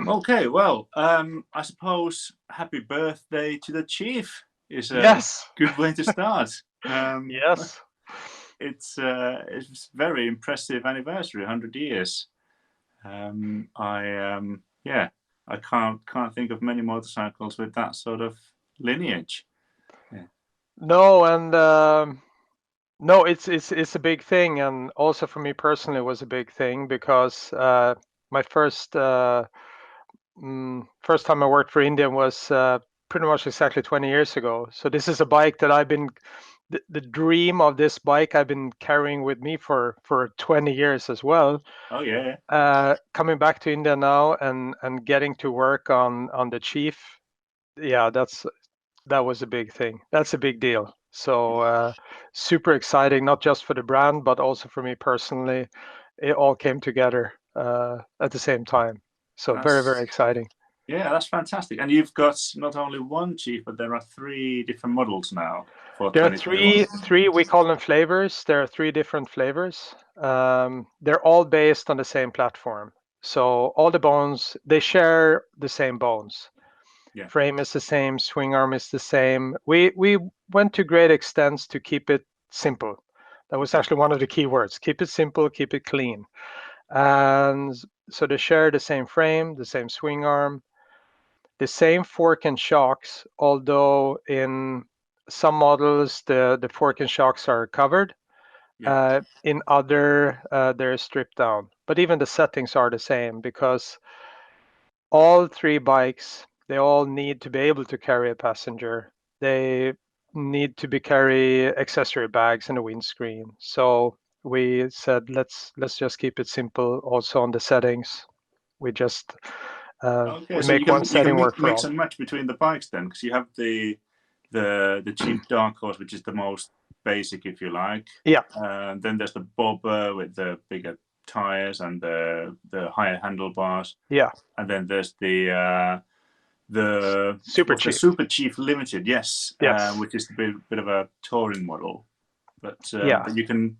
Okay, well, I suppose happy birthday to the chief is a Yes, good way to start. Um, yes. it's very impressive anniversary, 100 years. Yeah, I can't think of many motorcycles with that sort of lineage. Yeah. No, and no, it's a big thing, and also for me personally, it was a big thing because my first time I worked for India was pretty much exactly 20 years ago. So this is a bike that the dream of this bike I've been carrying with me for 20 years as well. Oh yeah. Coming back to India now and getting to work on the Chief, yeah, that was a big thing. That's a big deal. So super exciting, not just for the brand, but also for me personally. It all came together at the same time. So very, very That's exciting. yeah, that's fantastic. And you've got not only one chief, but there are three different models now for There are 2021. three, we call them flavors. There are three different flavors. They're all based on the same platform. So all the bones, they share the same bones. Yeah. Frame is the same, swing arm is the same. We went to great extents to keep it simple. That was Yeah. actually one of the key words. Keep it simple, keep it clean. And so they share the same frame, the same swing arm, the same fork and shocks, although in some models the fork and shocks are covered. Yeah. In other, they're stripped down. But even the settings are the same because all three bikes, they all need to be able to carry a passenger. They need to be carry accessory bags and a windscreen. So we said let's just keep it simple. Also on the settings, we just Okay, we so make one you can setting work for mix all. and match between the bikes then, because you have the cheap dark horse, which is the most basic, if you like. Yeah, Then there's the bobber with the bigger tires and the higher handlebars, yeah, and then there's the super what's the cheap. Super Chief Limited, yes, Yes, which is a bit of a touring model, yeah, but you can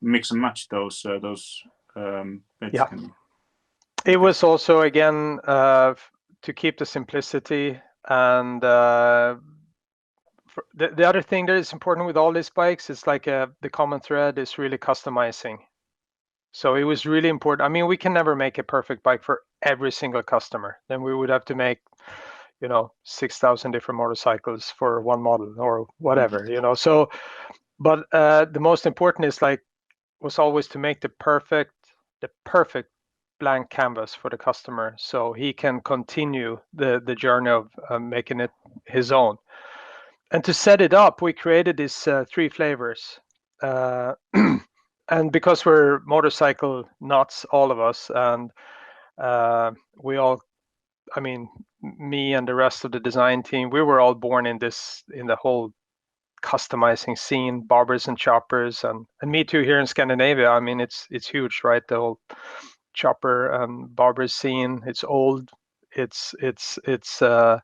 mix and match those bits, yeah. can you? It Okay. was also again to keep the simplicity and the other thing that is important with all these bikes is like the common thread is really customizing. So it was really important. I mean, we can never make a perfect bike for every single customer. Then we would have to make, 6,000 different motorcycles for one model or Mhm. whatever, So, but the most important is like was always to make the perfect blank canvas for the customer, so he can continue the journey of making it his own. And to set it up, we created these three flavors. Uh, and because we're motorcycle nuts, all of us, and we all, I mean, me and the rest of the design team, we were all born in the whole customizing scene, barbers and choppers, and me too here in Scandinavia. I mean, it's huge, right? The whole chopper and barber scene. It's old. It's it's it's uh,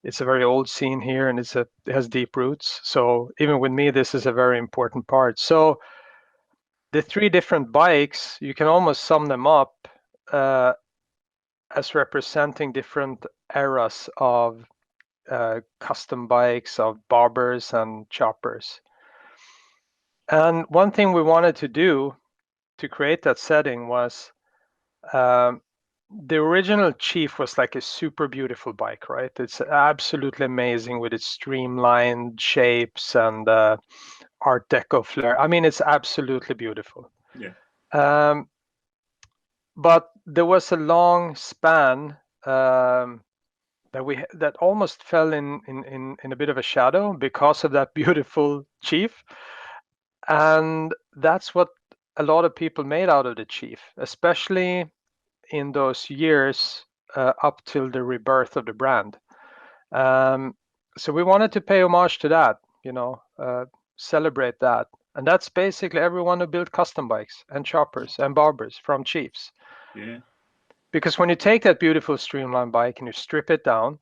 it's a very old scene here, and it has deep roots. So even with me, this is a very important part. So the three different bikes, you can almost sum them up uh, as representing different eras of custom bikes, of barbers and choppers. And one thing we wanted to do to create that setting was um, the original Chief was like a super beautiful bike, right? It's absolutely amazing with its streamlined shapes and Art Deco flair. I mean, it's absolutely beautiful. Yeah. Um, but there was a long span that almost fell in a bit of a shadow because of that beautiful Chief, and that's what a lot of people made out of the Chief, especially in those years up till the rebirth of the brand. Um, so we wanted to pay homage to that, celebrate that. And that's basically everyone who built custom bikes and choppers and barbers from Chiefs. Yeah. Because when you take that beautiful streamlined bike and you strip it down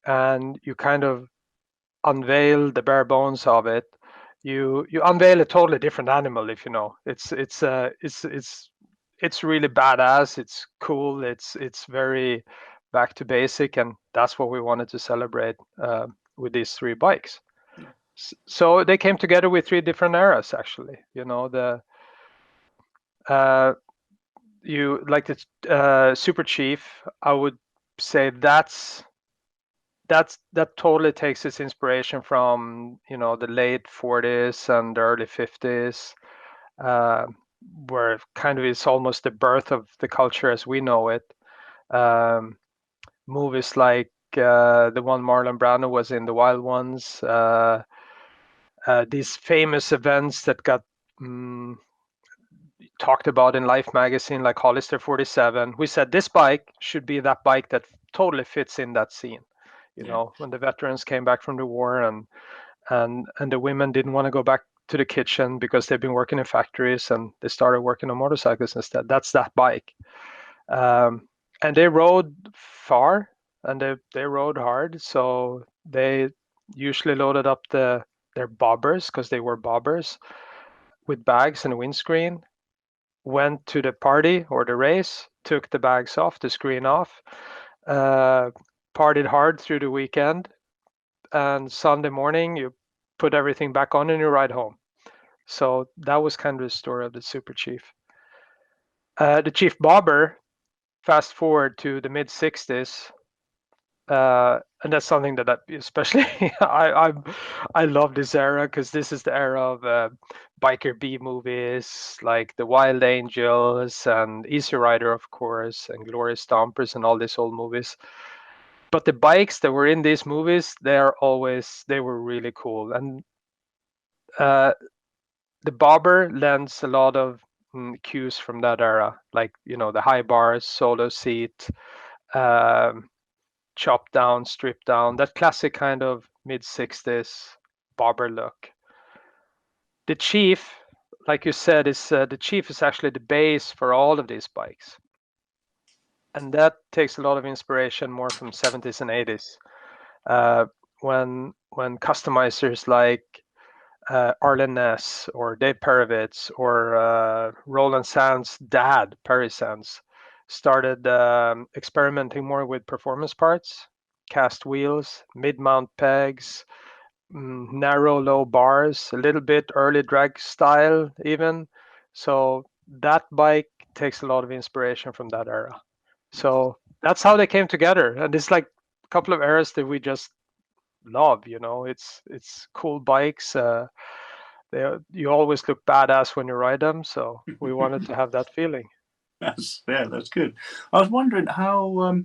and you kind of unveil the bare bones of it, you unveil a totally different animal. If you know, it's it's really badass. It's cool. It's very back to basic, and that's what we wanted to celebrate with these three bikes. So they came together with three different eras, actually. You know, the you like the Super Chief. I would say that totally takes its inspiration from, you know, the late 40s and the early 50s, uh, where kind of it's almost the birth of the culture as we know it. Um, Movies like the one Marlon Brando was in, The Wild Ones, these famous events that got talked about in Life magazine, like Hollister 47. We said this bike should be that bike that totally fits in that scene. You Yeah. know, when the veterans came back from the war and the women didn't want to go back to the kitchen because they've been working in factories and they started working on motorcycles instead. That's that bike. And they rode far and they rode hard. So they usually loaded up their bobbers, because they were bobbers, with bags and a windscreen, went to the party or the race, took the bags off, the screen off, uh, partied hard through the weekend, and Sunday morning you put everything back on and you ride home. So that was kind of the story of the Super Chief. The Chief Bobber, fast forward to the mid 60s, and that's something that especially I love this era, because this is the era of biker B movies like The Wild Angels and Easy Rider, of course, and Glorious Stompers and all these old movies. But the bikes that were in these movies, they were really cool. And uh, the bobber lends a lot of cues from that era, like, you know, the high bars, solo seat, um, chop down, strip down, that classic kind of mid 60s bobber look. The Chief, like you said, is the Chief is actually the base for all of these bikes, and that takes a lot of inspiration more from 70s and 80s, when customizers like Arlen Ness or Dave Perovitz or Roland Sands' dad, Perry Sands, started experimenting more with performance parts, cast wheels, mid-mount pegs, narrow low bars, a little bit early drag style even. So that bike takes a lot of inspiration from that era. So that's how they came together, and it's like a couple of eras that we just love. You know, it's cool bikes. You always look badass when you ride them, so we wanted to have that feeling. That's good. I was wondering how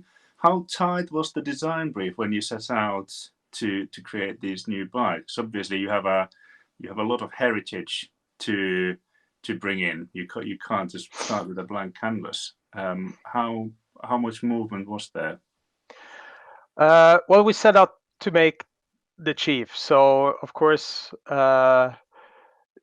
tight was the design brief when you set out to create these new bikes? Obviously, you have a lot of heritage to bring in. You can't just start with a blank canvas. How much movement was there? Well, we set out to make the Chief, so of course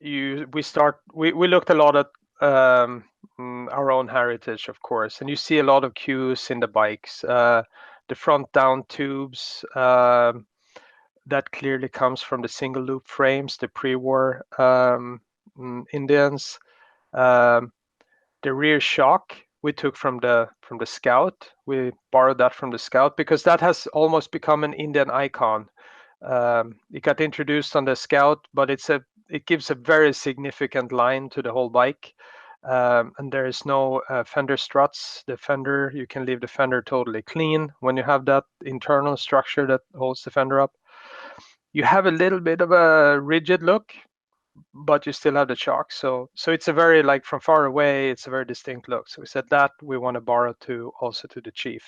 we looked a lot at our own heritage, of course, and you see a lot of cues in the bikes. The front down tubes, that clearly comes from the single loop frames, the pre-war Indians. Um, the rear shock we took from the Scout. We borrowed that from the Scout because that has almost become an Indian icon. It got introduced on the Scout, but it gives a very significant line to the whole bike. And there is no fender struts. The fender, you can leave the fender totally clean when you have that internal structure that holds the fender up. You have a little bit of a rigid look, but you still have the chalk. So it's a very, like, from far away, it's a very distinct look. So we said that we want to borrow to also to the Chief.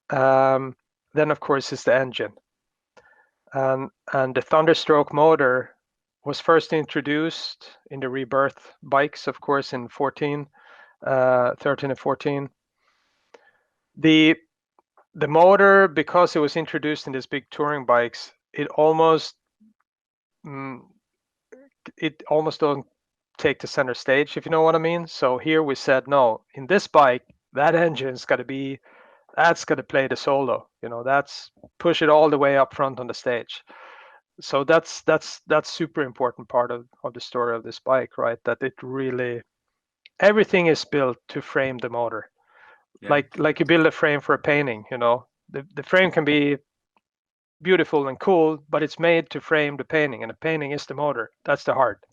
Then of course is the engine. And the Thunderstroke motor was first introduced in the Rebirth bikes, of course, in 13 and 14. The motor, because it was introduced in these big touring bikes, it almost don't take the center stage, if you know what I mean. So here we said, no, in this bike, that engine's got to be, that's got to play the solo. You know, that's push it all the way up front on the stage. So that's super important part of the story of this bike, right? That it really everything is built to frame the motor. Yeah. Like you build a frame for a painting, the frame can be beautiful and cool, but it's made to frame the painting, and the painting is the motor. That's the heart.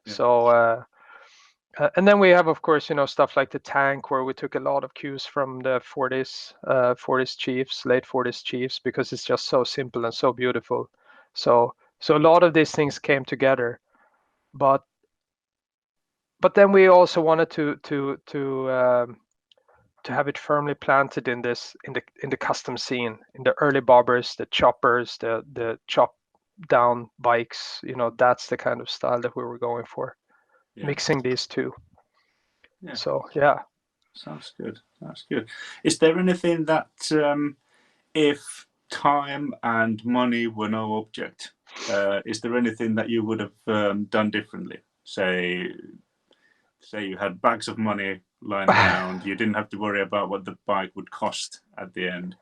Yeah. So and then we have, of course, stuff like the tank, where we took a lot of cues from the 40s Chiefs, late 40s Chiefs, because it's just so simple and so beautiful. So a lot of these things came together, but then we also wanted to have it firmly planted in the custom scene, in the early bobbers, the choppers, the chop down bikes. That's the kind of style that we were going for, Yeah. mixing these two. Yeah. So yeah. Sounds good. Sounds good. Is there anything that, if time and money were no object, is there anything that you would have done differently? Say you had bags of money lying around, you didn't have to worry about what the bike would cost at the end.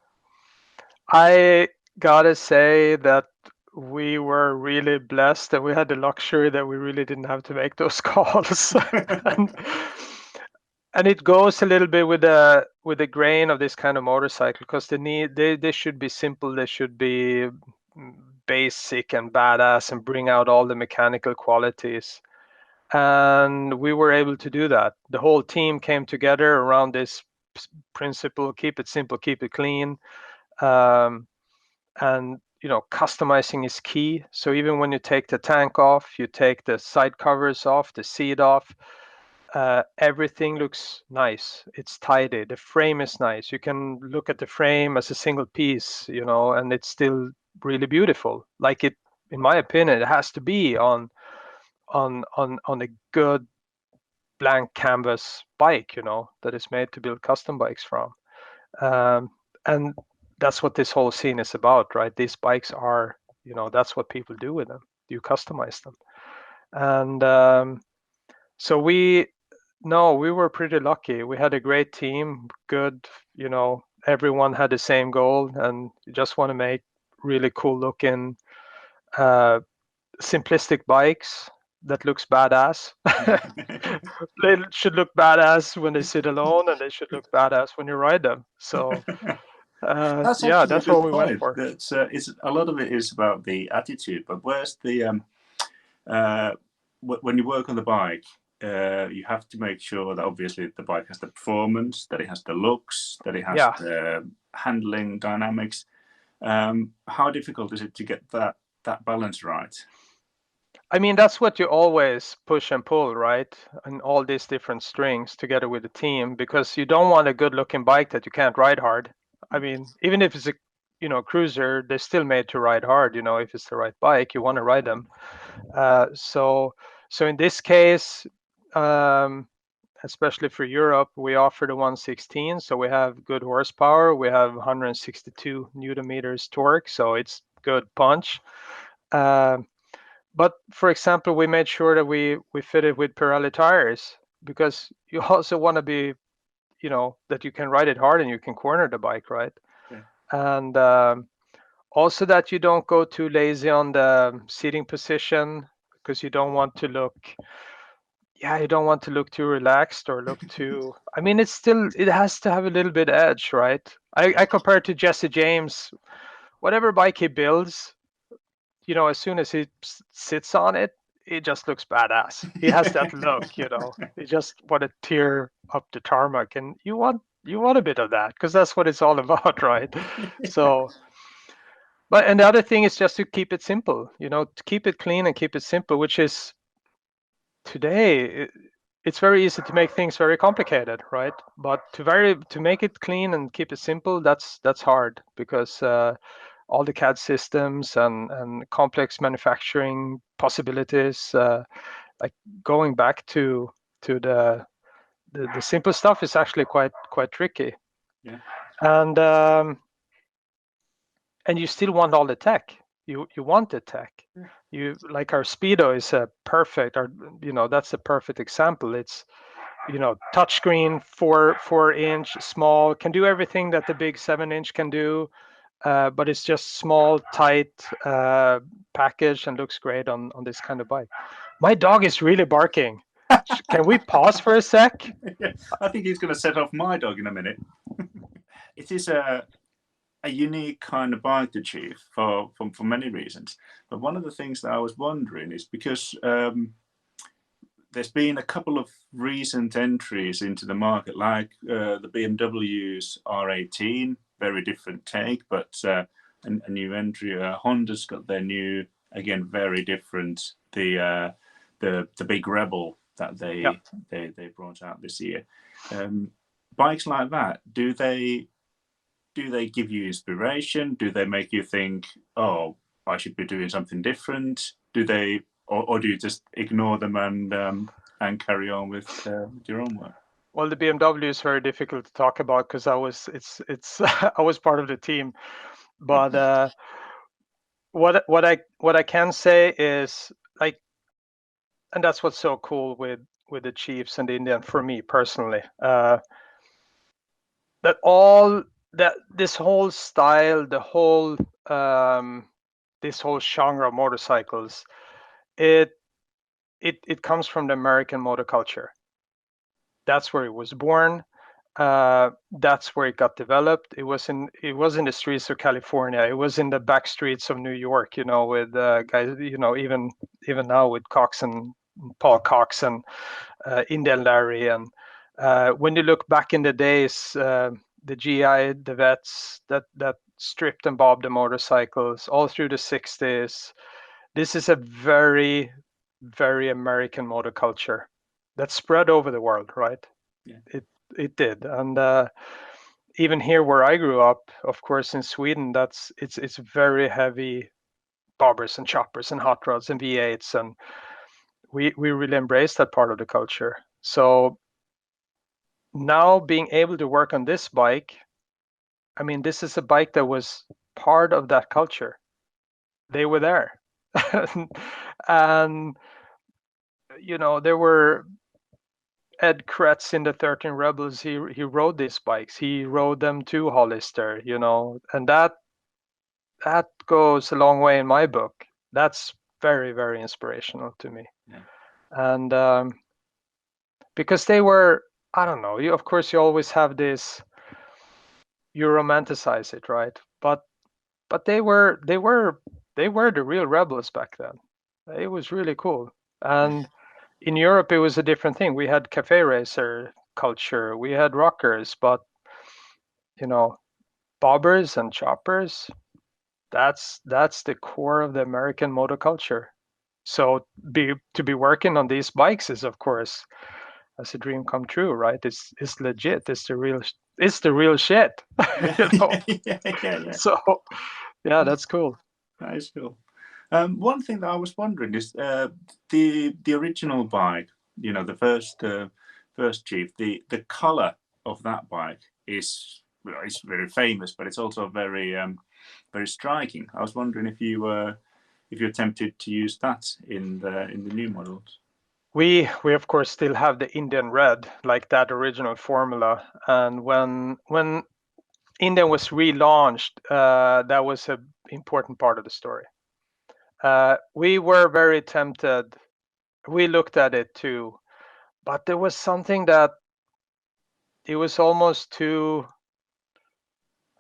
I gotta say that we were really blessed that we had the luxury that we really didn't have to make those calls. and, and it goes a little bit with the grain of this kind of motorcycle, because they should be simple, they should be basic and badass and bring out all the mechanical qualities. And we were able to do that. The whole team came together around this principle: keep it simple, keep it clean. And customizing is key. So even when you take the tank off, you take the side covers off, the seat off, everything looks nice. It's tidy. The frame is nice. You can look at the frame as a single piece, and it's still really beautiful. Like, it, in my opinion, it has to be on a good blank canvas bike, that is made to build custom bikes from. And that's what this whole scene is about, right? These bikes are, that's what people do with them. You customize them. And so we were pretty lucky. We had a great team, good, everyone had the same goal, and you just want to make really cool looking, simplistic bikes that looks badass. They should look badass when they sit alone, and they should look badass when you ride them. So That's yeah, actually a that's what good we went point. for. That's it's a lot of it is about the attitude, but where's the uh, when you work on the bike, you have to make sure that obviously the bike has the performance, that it has the looks, that it has Yeah. the handling dynamics. How difficult is it to get that balance right? I mean, that's what you always push and pull, right? And all these different strings together with the team, because you don't want a good looking bike that you can't ride hard. I mean, even if it's a cruiser, they're still made to ride hard. If it's the right bike, you want to ride them. So in this case, especially for Europe, we offer the 116, so we have good horsepower. We have 162 newton meters torque, so it's good punch. But for example, we made sure that we fit it with Pirelli tires, because you also want to be, that you can ride it hard and you can corner the bike, right? Yeah. And also that you don't go too lazy on the seating position, because you don't want to look, you don't want to look too relaxed or look too. I mean, it has to have a little bit edge, right? I compare it to Jesse James. Whatever bike he builds, as soon as he sits on it, it just looks badass. He has that look, You just want to tear up the tarmac, and you want a bit of that, because that's what it's all about, right? So, and the other thing is just to keep it simple, to keep it clean and keep it simple, which is today. It's very easy to make things very complicated, right? But to make it clean and keep it simple, that's hard, because all the CAD systems and complex manufacturing possibilities, like going back to the simple stuff, is actually quite tricky. Yeah. And you still want all the tech. You want the tech. You, like, our Speedo is a perfect, or that's a perfect example. It's touchscreen, 4-inch, small, can do everything that the big 7-inch can do, but it's just small, tight package, and looks great on this kind of bike. My dog is really barking. Can we pause for a sec? Yeah, I think he's going to set off my dog in a minute. It is a unique kind of bike to achieve for many reasons. But one of the things that I was wondering is because there's been a couple of recent entries into the market, like the BMW's R18, very different take, but a new entry. Honda's got their new, again, very different. The big Rebel that Yeah. they brought out this year. Bikes like that, do they give you inspiration? Do they make you think, oh, I should be doing something different? Do they, or do you just ignore them and carry on with your own work? Well, the BMW is very difficult to talk about because it's I was part of the team, but what I can say is like, and that's what's so cool with the Chiefs and the Indian for me personally. That all that this whole style, the whole this whole genre of motorcycles, it comes from the American motor culture. That's where it was born. That's where it got developed. It was in the streets of California. It was in the back streets of New York. With guys. Even now with Cox and Paul Cox and Indian Larry. And when you look back in the days, the GI, the vets that stripped and bobbed the motorcycles all through the 60s. This is a very, very American motor culture that spread over the world, right? Yeah. It did, and even here where I grew up, of course, in Sweden, it's very heavy bobbers and choppers and hot rods and V8s, and we really embrace that part of the culture. So now being able to work on this bike, I mean, this is a bike that was part of that culture. They were there, and there were Ed Kretz in the 13 Rebels. He rode these bikes. He rode them to Hollister, and that goes a long way in my book. That's very, very inspirational to me. Yeah. And because they were, I don't know. Of course, you always have this. You romanticize it, right? But they were the real rebels back then. It was really cool. And in Europe, it was a different thing. We had cafe racer culture. We had rockers, but bobbers and choppers. That's the core of the American motor culture. So to be working on these bikes is, of course, as a dream come true, right? It's legit. It's the real shit. Yeah. Yeah. So yeah, that's cool. That is cool. One thing that I was wondering is the original bike. The first Chief. The color of that bike is it's very famous, but it's also very very striking. I was wondering if you're tempted to use that in the new models. We of course still have the Indian red, like that original formula. And when Indian was relaunched, that was an important part of the story. We were very tempted. We looked at it too, but there was something that it was almost too.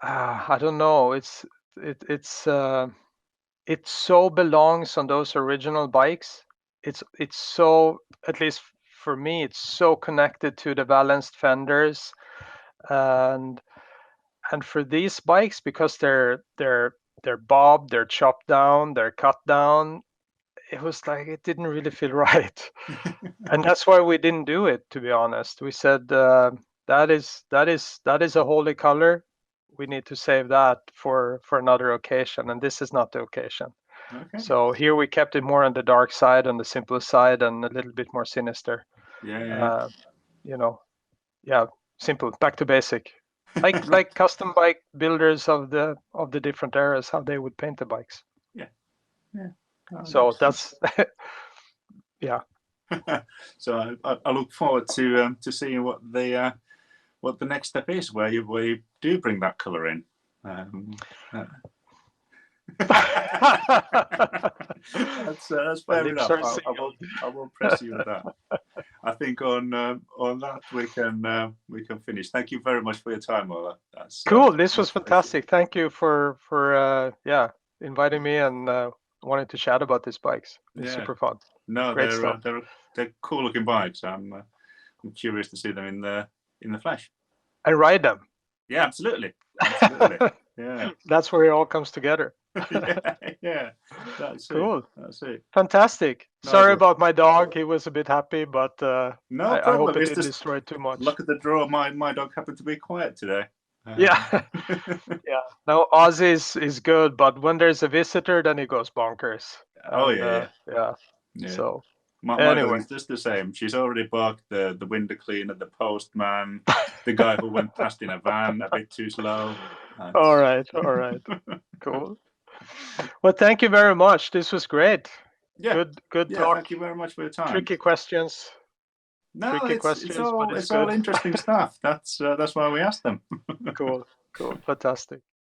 I don't know. It so belongs on those original bikes. It's so, at least for me, it's so connected to the balanced fenders, and for these bikes, because they're bobbed, they're chopped down, they're cut down. It was like it didn't really feel right, and that's why we didn't do it. To be honest, we said that is a holy color. We need to save that for another occasion, and this is not the occasion. Okay. So here we kept it more on the dark side, on the simpler side, and a little bit more sinister. Yeah. Yeah, simple, back to basic, like custom bike builders of the different eras, how they would paint the bikes. Yeah. Yeah. Oh, So that's yeah. So I look forward to seeing what the next step is, where you do bring that color in. That's My fair lips enough. are sealed. I won't press you with that. I think on that we can finish. Thank you very much for your time, Ola. That's Cool. This was much appreciated. fantastic. Thank you for inviting me and wanting to chat about these bikes. It's Yeah. super fun. No, Great stuff. they're cool looking bikes. I'm curious to see them in the flesh. And ride them. Yeah, absolutely. Absolutely. Yeah. That's where it all comes together. Yeah. That's Cool. it. That's it. Fantastic. No, Sorry but about my dog. He was a bit happy, but no I hope problem. it It's didn't just destroy too much. luck of the draw. My dog happened to be quiet today. Yeah. Yeah. No, Ozzy is good, but when there's a visitor, then he goes bonkers. Oh And yeah, yeah. yeah. So My dog anyway. is just the same. She's already barked the window cleaner, the postman, the guy who went past in a van a bit too slow. All right. All right. Cool. Well, thank you very much. This was great. Yeah, Good yeah. talk. Thank you very much for your time. Tricky questions. No, Tricky it's questions, but all it's it's all good. interesting stuff. That's why we asked them. Cool. Cool. Fantastic.